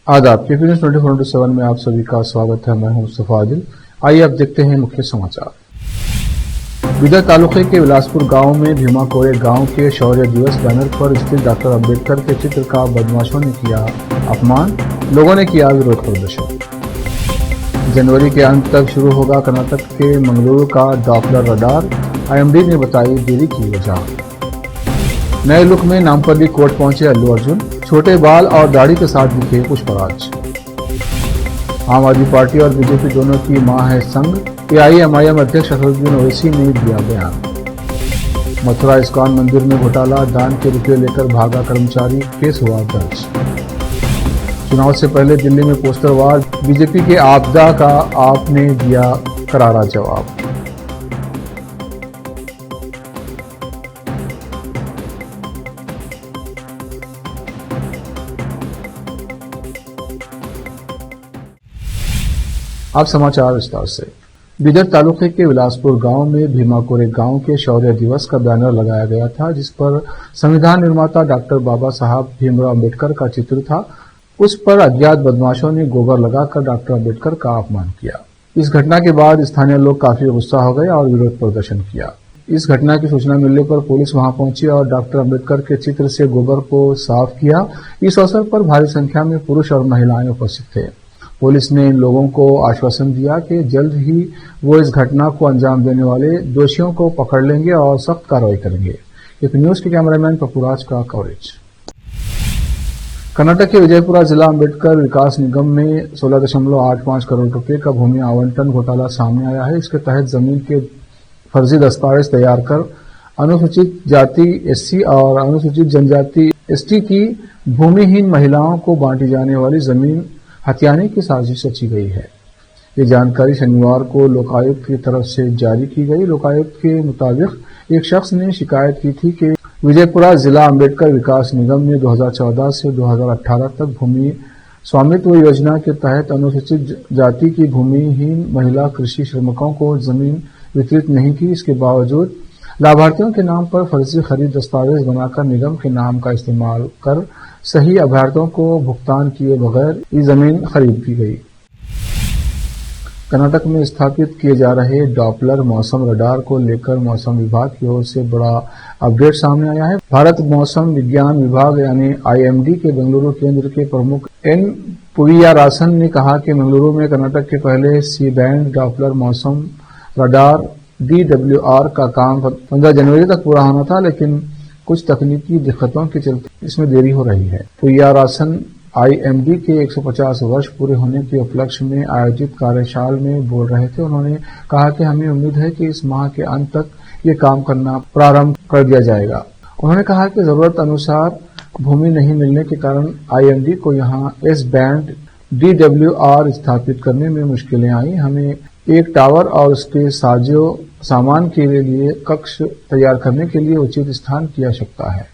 आदाब के न्यूज़ 24/7 में आप सभी का स्वागत है। मैं हूं मुस्तफा आदिल। आइए अब देखते हैं मुख्य समाचार। बिदर तालुके के बिलासपुर गांव में भीमा कोरे गांव के शौर्य दिवस बैनर पर स्थित डॉक्टर अंबेडकर के चित्र का बदमाशों ने किया अपमान, लोगों ने किया विरोध प्रदर्शन। जनवरी के अंत तक शुरू होगा कर्नाटक के मंगलुरु का डॉपलर रडार, IMD ने बताई देरी की वजह। नए लुक में नामपल्ली कोर्ट पहुंचे अल्लू अर्जुन, छोटे बाल और दाढ़ी के साथ दिखे पुष्पराज। आम आदमी पार्टी और बीजेपी दोनों की मां है संग, AIMIM अध्यक्ष असदुद्दीन ओवैसी ने दिया बयान। मथुरा इस्कॉन मंदिर में घोटाला, दान के रुपये लेकर भागा कर्मचारी, केस हुआ दर्ज। चुनाव से पहले दिल्ली में पोस्टर वार, बीजेपी के आपदा का आपने दिया करारा जवाब। अब समाचार विस्तार से। बिदर तालुके के बिलासपुर गांव में भीमा कोरे गांव के शौर्य दिवस का बैनर लगाया गया था, जिस पर संविधान निर्माता डॉक्टर बाबा साहब भीमराव अम्बेडकर का चित्र था। उस पर अज्ञात बदमाशों ने गोबर लगाकर डॉक्टर अम्बेडकर का अपमान किया। इस घटना के बाद स्थानीय लोग काफी गुस्सा हो गए और विरोध प्रदर्शन किया। इस घटना की सूचना मिलने पर पुलिस वहां पहुंची और डॉक्टर अम्बेडकर के चित्र से गोबर को साफ किया। इस अवसर पर भारी संख्या में पुरुष और महिलाएं उपस्थित थे। पुलिस ने इन लोगों को आश्वासन दिया कि जल्द ही वो इस घटना को अंजाम देने वाले दोषियों को पकड़ लेंगे और सख्त कार्रवाई करेंगे। एक न्यूज के कैमरामैन पपुराज का कवरेज। कर्नाटक के विजयपुरा जिला अम्बेडकर विकास निगम में 16.85 करोड़ रुपए का भूमि आवंटन घोटाला सामने आया है। इसके तहत जमीन के फर्जी दस्तावेज तैयार कर अनुसूचित जाति SC और अनुसूचित जनजाति ST की भूमिहीन महिलाओं को बांटी जाने वाली जमीन हथियाने की साजिश रची गई है। ये जानकारी शनिवार को लोकायुक्त की तरफ से जारी की गई। लोकायुक्त के मुताबिक एक शख्स ने शिकायत की थी कि विजयपुरा जिला अम्बेडकर विकास निगम में 2014 से 2018 तक भूमि स्वामित्व योजना के तहत अनुसूचित जाति की भूमिहीन महिला कृषि श्रमिकों को जमीन वितरित नहीं की। इसके बावजूद लाभार्थियों के नाम पर फर्जी खरीद दस्तावेज बनाकर निगम के नाम का इस्तेमाल कर सही अभ्यर्थियों को भुगतान किए बगैर ये जमीन खरीद की गई। कर्नाटक में स्थापित किए जा रहे डॉपलर मौसम रडार को लेकर मौसम विभाग की ओर से बड़ा अपडेट सामने आया है। भारत मौसम विज्ञान विभाग यानी IMD के बेंगलुरु केंद्र के प्रमुख N पुवियारासन ने कहा कि बेंगलुरु में कर्नाटक के पहले C-बैंड डॉपलर मौसम रडार DWR का काम 15 जनवरी तक पूरा होना था, लेकिन कुछ तकनीकी दिक्कतों के चलते इसमें देरी हो रही है। पुवियारासन IMD के 150 वर्ष पूरे होने के उपलक्ष्य में आयोजित कार्यशाला में बोल रहे थे। उन्होंने कहा कि हमें उम्मीद है कि इस माह के अंत तक ये काम करना प्रारंभ कर दिया जाएगा। उन्होंने कहा कि जरूरत अनुसार भूमि नहीं मिलने के कारण IMD को यहां S-बैंड DWR स्थापित करने में मुश्किलें आई। हमें एक टावर और उसके साजो सामान के लिए कक्ष तैयार करने के लिए उचित स्थान की आवश्यकता है।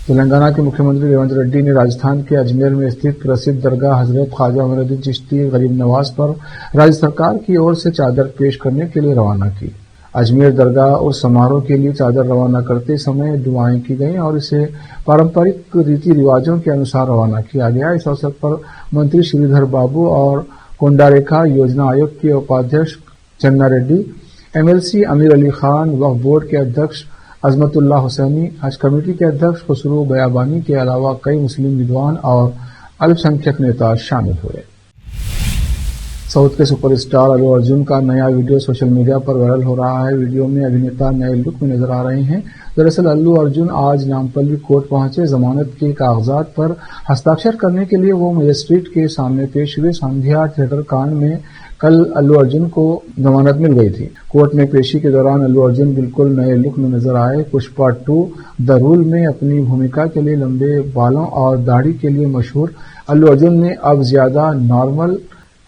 तेलंगाना के मुख्यमंत्री रेवंत रेड्डी ने राजस्थान के अजमेर में स्थित प्रसिद्ध दरगाह हजरत ख्वाजा मोइनुद्दीन चिश्ती गरीब नवाज पर राज्य सरकार की ओर से चादर पेश करने के लिए रवाना की। अजमेर दरगाह उस समारोह के लिए चादर रवाना करते समय दुआएं की गईं और इसे पारंपरिक रीति रिवाजों के अनुसार रवाना किया गया। इस अवसर पर मंत्री श्रीधर बाबू और कोंडारेखा योजना आयोग के उपाध्यक्ष चन्ना रेड्डी, MLC अमीर अली खान, वक्फ बोर्ड के अध्यक्ष अजमतुल्लाह हुसैनी, हज कमेटी के अध्यक्ष खुसरू बयाबानी के अलावा कई मुस्लिम विद्वान और अल्पसंख्यक नेता शामिल हुए। साउथ के सुपरस्टार अल्लू अर्जुन का नया वीडियो सोशल मीडिया पर वायरल हो रहा है। वीडियो में अभिनेता नए लुक में नजर आ रहे हैं। दरअसल अल्लू अर्जुन आज नामपल्ली कोर्ट पहुंचे। जमानत के कागजात पर हस्ताक्षर करने के लिए वो मजिस्ट्रेट के सामने पेश हुए। संध्या थिएटर कांड में कल अल्लू अर्जुन को जमानत मिल गई थी। कोर्ट में पेशी के दौरान अल्लू अर्जुन बिल्कुल नए लुक में नजर आए। पुष्पा 2 द रूल में अपनी भूमिका के लिए लंबे बालों और दाढ़ी के लिए मशहूर अल्लू अर्जुन ने अब ज्यादा नॉर्मल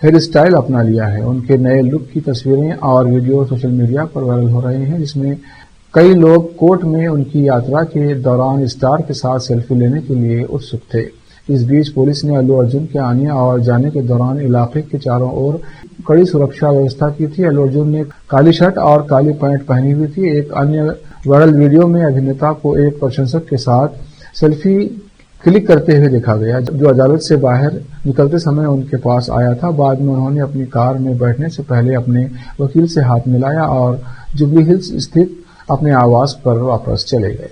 हेयर स्टाइल अपना लिया है। उनके नए लुक की तस्वीरें और वीडियो सोशल मीडिया पर वायरल हो रहे हैं, जिसमें कई लोग कोर्ट में उनकी यात्रा के दौरान स्टार के साथ सेल्फी लेने के लिए उत्सुक थे। इस बीच पुलिस ने अल्लू अर्जुन के आने और जाने के दौरान इलाके के चारों ओर कड़ी सुरक्षा व्यवस्था की थी। अल्लू अर्जुन ने काली शर्ट और काली पैंट पहनी हुई थी। एक अन्य वायरल वीडियो में अभिनेता को एक प्रशंसक के साथ सेल्फी क्लिक करते हुए देखा गया, जो अदालत से बाहर निकलते समय उनके पास आया था। बाद में उन्होंने अपनी कार में बैठने से पहले अपने वकील से हाथ मिलाया और जुबली हिल्स स्थित अपने आवास पर वापस चले गए।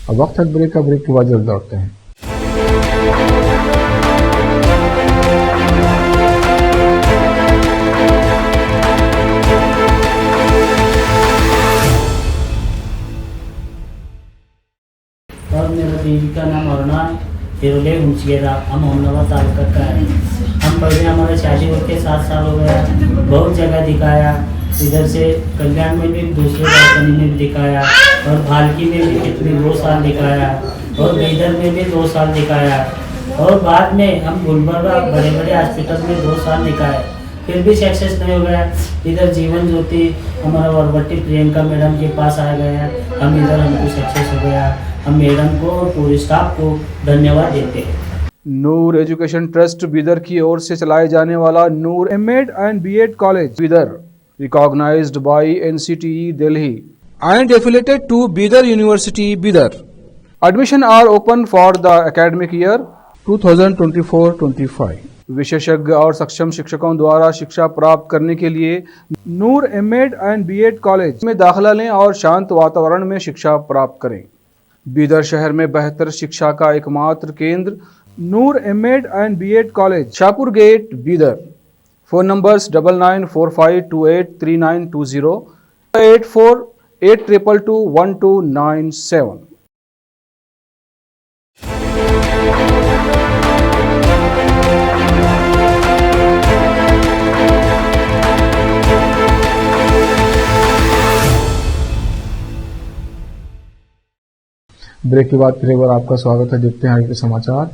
अब वक्त है ब्रेक का। ब्रेक के बाद जल्द लौटते हैं। और मेरा बीवी का नाम अरुणा हिरोले हुंचगेरा, हम होमनवा तालुका का है। हम पहले हमारा शादी होकर 7 साल हो गया, बहुत जगह दिखाया, इधर से कल्याण में भी दूसरे कंपनी में भी दिखाया और भालकी में भी कितने 2 साल दिखाया और बीदर में भी 2 साल दिखाया और बाद में हम गुलबर्गा बड़े बड़े हॉस्पिटल में 2 साल दिखाए, फिर भी सक्सेस नहीं हो गया। इधर जीवन ज्योति हमारा वरवट्टी प्रियंका मैडम के पास आ गया, हम इधर हमको सक्सेस हो गया। हम मैडम को और पूरे स्टाफ को धन्यवाद देते हैं। नूर एजुकेशन ट्रस्ट बीदर की ओर से चलाए जाने वाला Noor M Ed and B Ed college Bidar, recognized by NCTE Delhi and affiliated to Bidar university Bidar. Admission are open for the academic year 2024-25। विशेषज्ञ और सक्षम शिक्षकों द्वारा शिक्षा प्राप्त करने के लिए नूर एमएड एंड बीएड कॉलेज में दाखिला लें और शांत वातावरण में शिक्षा प्राप्त करें। बीदर शहर में बेहतर शिक्षा का एकमात्र केंद्र Noor M Ed and B Ed college, Shahpur gate, Bidar. Phone numbers 9945283920, 8482221297। Break के बाद फिर एक बार आपका स्वागत है। देखते हैं आगे के समाचार।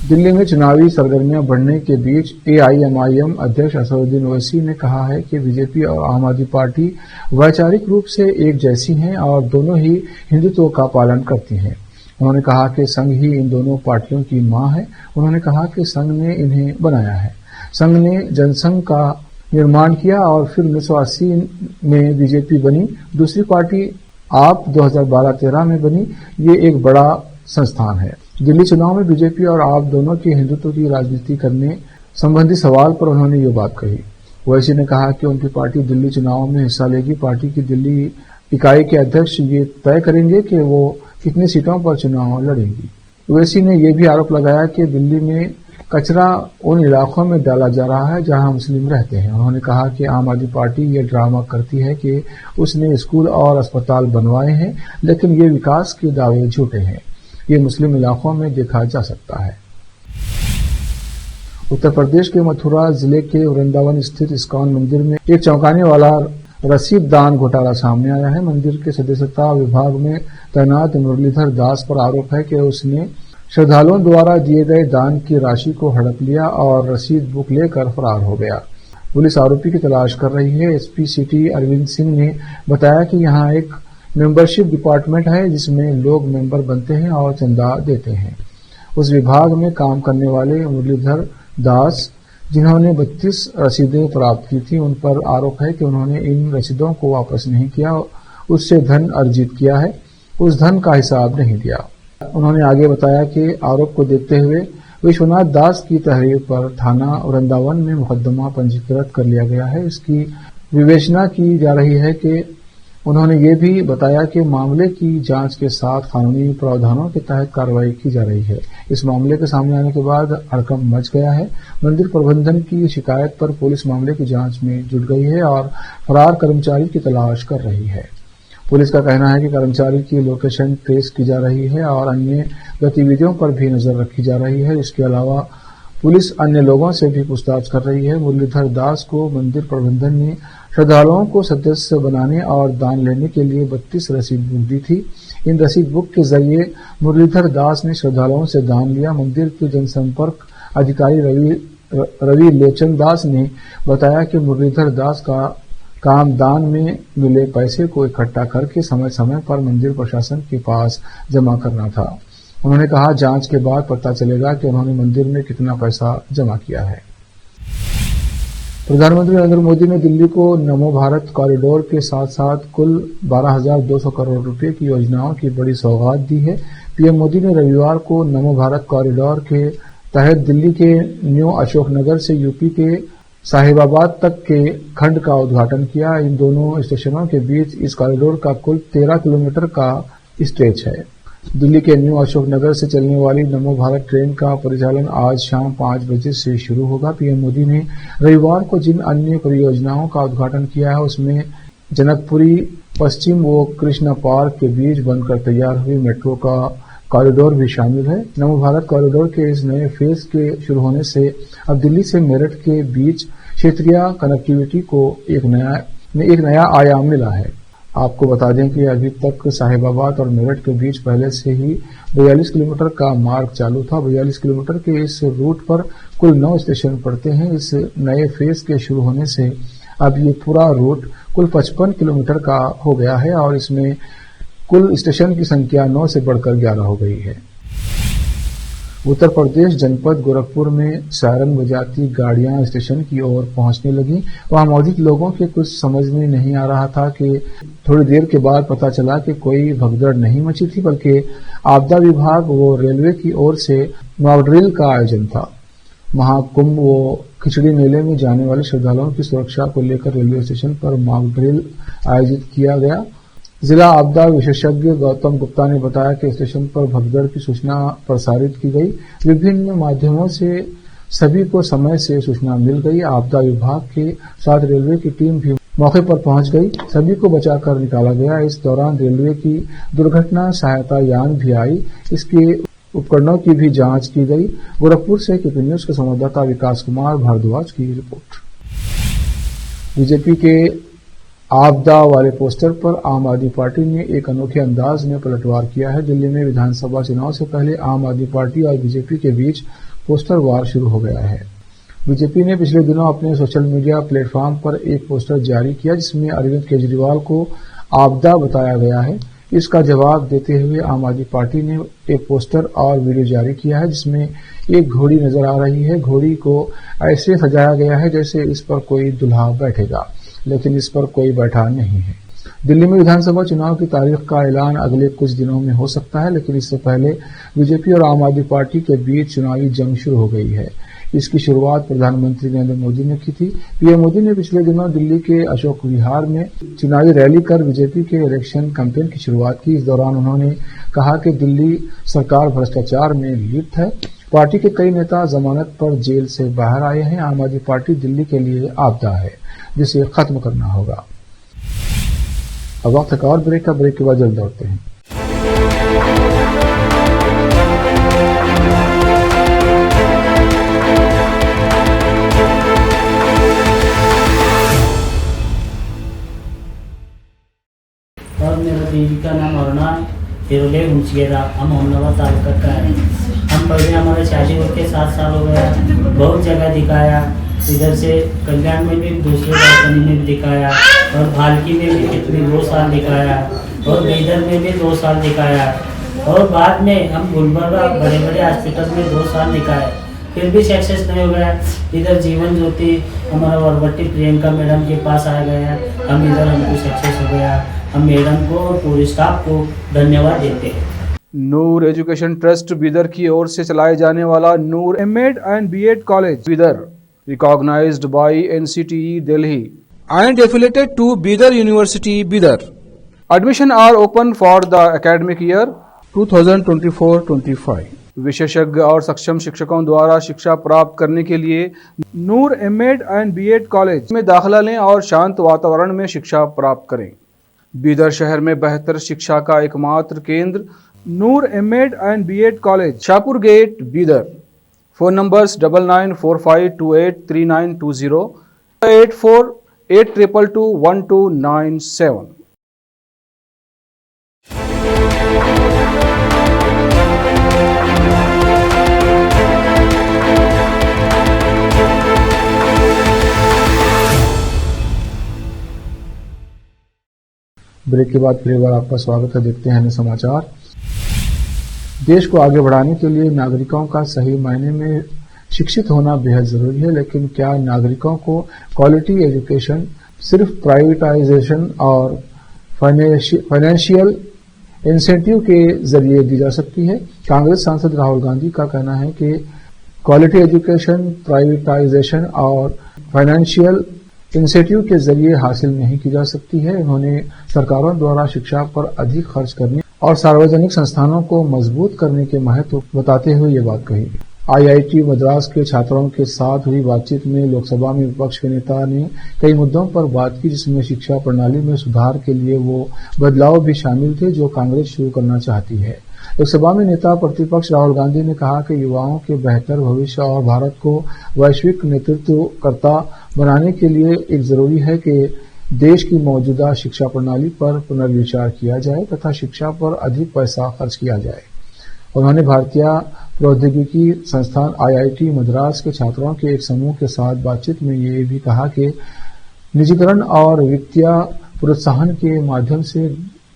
दिल्ली में चुनावी सरगर्मियां बढ़ने के बीच एआईएमआईएम अध्यक्ष असदुद्दीन ओवैसी ने कहा है कि बीजेपी और आम आदमी पार्टी वैचारिक रूप से एक जैसी हैं और दोनों ही हिंदुत्व का पालन करती हैं। उन्होंने कहा कि संघ ही इन दोनों पार्टियों की मां है। उन्होंने कहा कि संघ ने इन्हें बनाया है। संघ ने जनसंघ का निर्माण किया और फिर 1980 में बीजेपी बनी। दूसरी पार्टी आप 2012-13 में बनी। ये एक बड़ा संस्थान है। दिल्ली चुनाव में बीजेपी और आप दोनों के हिंदुत्व की राजनीति करने संबंधी सवाल पर उन्होंने ये बात कही। ओवैसी ने कहा कि उनकी पार्टी दिल्ली चुनाव में हिस्सा लेगी। पार्टी की दिल्ली इकाई के अध्यक्ष ये तय करेंगे कि वो कितनी सीटों पर चुनाव लड़ेंगी। ओवैसी ने यह भी आरोप लगाया कि दिल्ली में कचरा उन इलाकों में डाला जा रहा है जहां मुस्लिम रहते हैं। उन्होंने कहा कि आम आदमी पार्टी ये ड्रामा करती है कि उसने स्कूल और अस्पताल बनवाए हैं, लेकिन ये विकास के दावे झूठे हैं। ये मुस्लिम इलाकों में देखा जा सकता है। उत्तर प्रदेश के मथुरा जिले के वृंदावन स्थित इस्कॉन मंदिर में एक चौंकाने वाला रसीद दान घोटाला सामने आया है। मंदिर के सदस्यता विभाग में तैनात मुरलीधर दास पर आरोप है कि उसने श्रद्धालुओं द्वारा दिए गए दान की राशि को हड़प लिया और रसीद बुक लेकर फरार हो गया। पुलिस आरोपी की तलाश कर रही है। एसपी सिटी अरविंद सिंह ने बताया कि यहाँ एक मेंबरशिप डिपार्टमेंट है जिसमें लोग मेंबर बनते हैं और चंदा देते हैं। उस विभाग में काम करने वाले मुरलीधर दास, जिन्होंने 32 रसीदें प्राप्त की थी, उन पर आरोप है कि उन्होंने इन रसीदों को वापस नहीं किया, उससे धन अर्जित किया है, उस धन का हिसाब नहीं दिया। उन्होंने आगे बताया कि आरोप को देखते हुए विश्वनाथ दास की तहरीर पर थाना वृंदावन में मुकदमा पंजीकृत कर लिया गया है। इसकी विवेचना की जा रही है कि उन्होंने ये भी बताया कि मामले की जांच के साथ कानूनी प्रावधानों के तहत कार्रवाई की जा रही है। इस मामले के सामने आने के बाद हड़कंप मच गया है। मंदिर प्रबंधन की शिकायत पर पुलिस मामले की जांच में जुट गई है और फरार कर्मचारी की तलाश कर रही है। पुलिस का कहना है कि कर्मचारी की लोकेशन ट्रेस की जा रही है और अन्य गतिविधियों पर भी नजर रखी जा रही है। इसके अलावा पुलिस अन्य लोगों से भी पूछताछ कर रही है। मुरलीधर दास को मंदिर प्रबंधन ने श्रद्धालुओं को सदस्य बनाने और दान लेने के लिए 32 रसीद बुक दी थी। इन रसीद बुक के जरिए मुरलीधर दास ने श्रद्धालुओं से दान लिया। मंदिर के जनसंपर्क अधिकारी रवि लोचन दास ने बताया कि मुरलीधर दास का काम दान में मिले पैसे को इकट्ठा करके समय समय पर मंदिर प्रशासन के पास जमा करना था। उन्होंने कहा, जांच के बाद पता चलेगा कि उन्होंने मंदिर में कितना पैसा जमा किया है। प्रधानमंत्री नरेंद्र मोदी ने दिल्ली को नमो भारत कॉरिडोर के साथ साथ कुल 12,200 करोड़ रुपए की योजनाओं की बड़ी सौगात दी है। पीएम मोदी ने रविवार को नमो भारत कॉरिडोर के तहत दिल्ली के न्यू अशोकनगर से यूपी के साहिबाबाद तक के खंड का उद्घाटन किया। इन दोनों स्टेशनों के बीच इस कॉरिडोर का कुल 13 किलोमीटर का स्ट्रेच है। दिल्ली के न्यू अशोकनगर से चलने वाली नमो भारत ट्रेन का परिचालन आज शाम 5 बजे से शुरू होगा। पीएम मोदी ने रविवार को जिन अन्य परियोजनाओं का उद्घाटन किया है उसमें जनकपुरी पश्चिम व कृष्णा पार्क के बीच बनकर तैयार हुई मेट्रो का कॉरिडोर भी शामिल है। नमो भारत कॉरिडोर के इस नए फेज के शुरू होने से अब दिल्ली से मेरठ के बीच क्षेत्रीय कनेक्टिविटी को एक नया आयाम मिला है। आपको बता दें कि अभी तक साहिबाबाद और मेरठ के बीच पहले से ही 42 किलोमीटर का मार्ग चालू था। 42 किलोमीटर के इस रूट पर कुल 9 स्टेशन पड़ते हैं। इस नए फेज के शुरू होने से अब ये पूरा रूट कुल 55 किलोमीटर का हो गया है और इसमें कुल स्टेशन की संख्या 9 से बढ़कर 11 हो गई है। उत्तर प्रदेश जनपद गोरखपुर में सायरन बजाती गाड़ियां स्टेशन की ओर पहुंचने लगी। वहां मौजूद लोगों के कुछ समझ में नहीं आ रहा था कि थोड़ी देर के बाद पता चला कि कोई भगदड़ नहीं मची थी, बल्कि आपदा विभाग व रेलवे की ओर से मॉक ड्रिल का आयोजन था। महाकुंभ व खिचड़ी मेले में जाने वाले श्रद्धालुओं की सुरक्षा को लेकर रेलवे स्टेशन पर मॉक ड्रिल आयोजित किया गया। जिला आपदा विशेषज्ञ गौतम गुप्ता ने बताया कि स्टेशन पर भगदड़ की सूचना प्रसारित की गई। विभिन्न माध्यमों से सभी को समय से सूचना मिल गई। आपदा विभाग के साथ रेलवे की टीम भी मौके पर पहुंच गई। सभी को बचाकर निकाला गया। इस दौरान रेलवे की दुर्घटना सहायता यान भी आई। इसके उपकरणों की भी जांच की गई। गोरखपुर से केपी न्यूज के संवाददाता विकास कुमार भारद्वाज की रिपोर्ट। बीजेपी के आपदा वाले पोस्टर पर आम आदमी पार्टी ने एक अनोखे अंदाज में पलटवार किया है। दिल्ली में विधानसभा चुनाव से पहले आम आदमी पार्टी और बीजेपी के बीच पोस्टर वार शुरू हो गया है। बीजेपी ने पिछले दिनों अपने सोशल मीडिया प्लेटफॉर्म पर एक पोस्टर जारी किया जिसमें अरविंद केजरीवाल को आपदा बताया गया है। इसका जवाब देते हुए आम आदमी पार्टी ने एक पोस्टर और वीडियो जारी किया है जिसमें एक घोड़ी नजर आ रही है। घोड़ी को ऐसे सजाया गया है जैसे इस पर कोई दुल्हा बैठेगा, लेकिन इस पर कोई बैठा नहीं है। दिल्ली में विधानसभा चुनाव की तारीख का ऐलान अगले कुछ दिनों में हो सकता है, लेकिन इससे पहले बीजेपी और आम आदमी पार्टी के बीच चुनावी जंग शुरू हो गई है। इसकी शुरुआत प्रधानमंत्री नरेंद्र मोदी ने की थी। पीएम मोदी ने पिछले दिनों दिल्ली के अशोक विहार में चुनावी रैली कर बीजेपी के इलेक्शन कैंपेन की शुरुआत की। इस दौरान उन्होंने कहा कि दिल्ली सरकार भ्रष्टाचार में लिप्त है। पार्टी के कई नेता जमानत पर जेल से बाहर आए हैं। आम आदमी पार्टी दिल्ली के लिए आपदा है जिसे खत्म करना होगा। अब वक्त एक और ब्रेक का, ब्रेक के बाद जल्द लौटते हैं। और मेरा देवी का नाम अरुणा हिरोले हुंचगेरा, हम होमनगर तालुका का है। हम पहले हमारे शादी होकर 7 साल हो गया, बहुत जगह दिखाया। इधर से कल्याण में भी दूसरे कंपनी में भी दिखाया और भालकी में भी कितने 2 साल दिखाया और बीदर में भी 2 साल दिखाया और बाद में हम गुलबर्गा बड़े बड़े हॉस्पिटल में 2 साल दिखाए, फिर भी सक्सेस नहीं हो गया। इधर जीवन ज्योति हमारा वरवट्टी प्रियंका मैडम के पास आ गया, हम इधर हमको सक्सेस हो गया। हम मैडम को और पूरे स्टाफ को धन्यवाद देते हैं। नूर एजुकेशन ट्रस्ट बीदर की ओर से चलाए जाने वाला Noor M Ed and B Ed college Bidar recognized by NCTE Delhi and affiliated to Bidar University Bidar. Admission are open for the academic year 2024-25. विशेषज्ञ और सक्षम शिक्षकों द्वारा शिक्षा प्राप्त करने के लिए नूर एमएड एंड बीएड कॉलेज में दाखिला लें और शांत वातावरण में शिक्षा प्राप्त करें। बीदर शहर में बेहतर शिक्षा का एकमात्र केंद्र Noor M Ed and B Ed college, Shahpur gate, Bidar. Phone numbers 9945283920, 8482221297। Break के बाद फिर एक बार आपका स्वागत है। देखते हैं अन्य समाचार। देश को आगे बढ़ाने के लिए नागरिकों का सही मायने में शिक्षित होना बेहद जरूरी है, लेकिन क्या नागरिकों को क्वालिटी एजुकेशन सिर्फ प्राइवेटाइजेशन और फाइनेंशियल इंसेंटिव के जरिए दी जा सकती है। कांग्रेस सांसद राहुल गांधी का कहना है कि क्वालिटी एजुकेशन प्राइवेटाइजेशन और फाइनेंशियल इंसेंटिव के जरिए हासिल नहीं की जा सकती है। उन्होंने सरकारों द्वारा शिक्षा पर अधिक खर्च करने और सार्वजनिक संस्थानों को मजबूत करने के महत्व बताते हुए ये बात कही। आईआईटी मद्रास के छात्रों के साथ हुई बातचीत में लोकसभा में विपक्ष के नेता ने कई मुद्दों पर बात की, जिसमें शिक्षा प्रणाली में सुधार के लिए वो बदलाव भी शामिल थे जो कांग्रेस शुरू करना चाहती है। लोकसभा में नेता प्रतिपक्ष राहुल गांधी ने कहा कि युवाओं के बेहतर भविष्य और भारत को वैश्विक नेतृत्वकर्ता बनाने के लिए एक जरूरी है कि देश की मौजूदा शिक्षा प्रणाली पर पुनर्विचार किया जाए तथा शिक्षा पर अधिक पैसा खर्च किया जाए। उन्होंने भारतीय प्रौद्योगिकी संस्थान आईआईटी मद्रास के छात्रों के एक समूह के साथ बातचीत में ये भी कहा कि निजीकरण और वित्तीय प्रोत्साहन के माध्यम से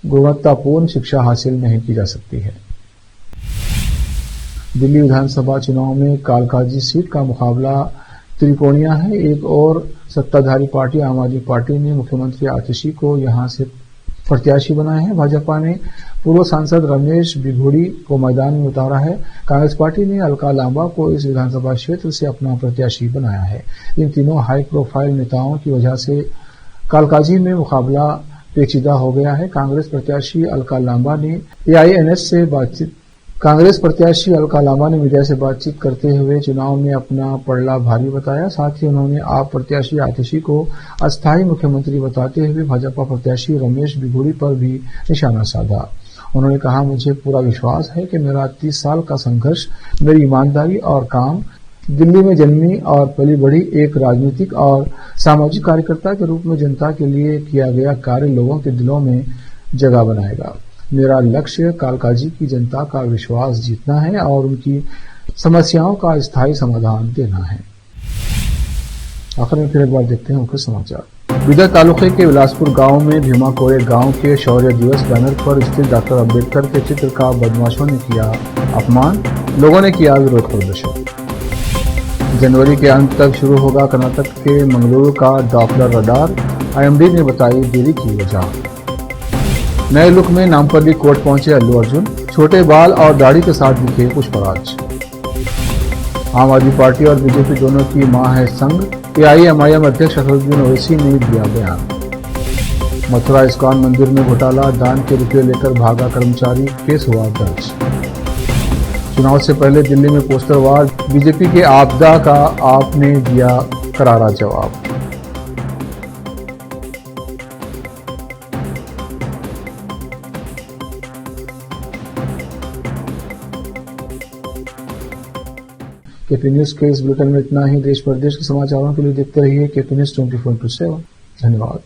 गुणवत्तापूर्ण शिक्षा हासिल नहीं की जा सकती है। दिल्ली विधानसभा चुनाव में कालकाजी सीट का मुकाबला त्रिकोणीय है। एक और सत्ताधारी पार्टी आम आदमी पार्टी ने मुख्यमंत्री आतिशी को यहां से प्रत्याशी बनाया है। भाजपा ने पूर्व सांसद रमेश बिघोड़ी को मैदान में उतारा है। कांग्रेस पार्टी ने अलका लांबा को इस विधानसभा क्षेत्र से अपना प्रत्याशी बनाया है। इन तीनों हाई प्रोफाइल नेताओं की वजह से कालकाजी में मुकाबला पेचीदा हो गया है। कांग्रेस प्रत्याशी अलका लांबा ने मीडिया से बातचीत करते हुए चुनाव में अपना पड़ला भारी बताया। साथ ही उन्होंने आप प्रत्याशी आतिशी को अस्थायी मुख्यमंत्री बताते हुए भाजपा प्रत्याशी रमेश बिघोड़ी पर भी निशाना साधा। उन्होंने कहा, मुझे पूरा विश्वास है कि मेरा 30 साल का संघर्ष, मेरी ईमानदारी और काम दिल्ली में जन्मी और पली बढ़ी एक राजनीतिक और सामाजिक कार्यकर्ता के रूप में जनता के लिए किया गया कार्य लोगों के दिलों में जगह बनाएगा। मेरा लक्ष्य कालकाजी की जनता का विश्वास जीतना है और उनकी समस्याओं का स्थायी समाधान देना है। आखिर में फिर एक बार देखते हैं मुख्य समाचार। बीदर तालुके के बिलासपुर गांव में भीमा कोरे गांव के शौर्य दिवस बैनर पर स्थित डॉक्टर अंबेडकर के चित्र का बदमाशों ने किया अपमान, लोगों ने किया विरोध प्रदर्शन। जनवरी के अंत तक शुरू होगा कर्नाटक के मंगलुरु का डॉपलर रडार, आईएमडी ने बताई देरी की वजह। नए लुक में नामपल्ली कोर्ट पहुंचे अल्लू अर्जुन, छोटे बाल और दाढ़ी के साथ दिखे पुष्पराज। आम आदमी पार्टी और बीजेपी दोनों की मां है संग, एआईएमआईएम अध्यक्ष असदुद्दीन ओवैसी ने दिया बयान। मथुरा इस्कॉन मंदिर में घोटाला, दान के रुपये लेकर भागा कर्मचारी, केस हुआ दर्ज। चुनाव से पहले दिल्ली में पोस्टर वार, बीजेपी के आपदा का आपने दिया करारा जवाब। केपी न्यूज के इस बुलेटिन में इतना ही। देश प्रदेश के समाचारों के लिए देखते रहिए केपी न्यूज 24/7। धन्यवाद।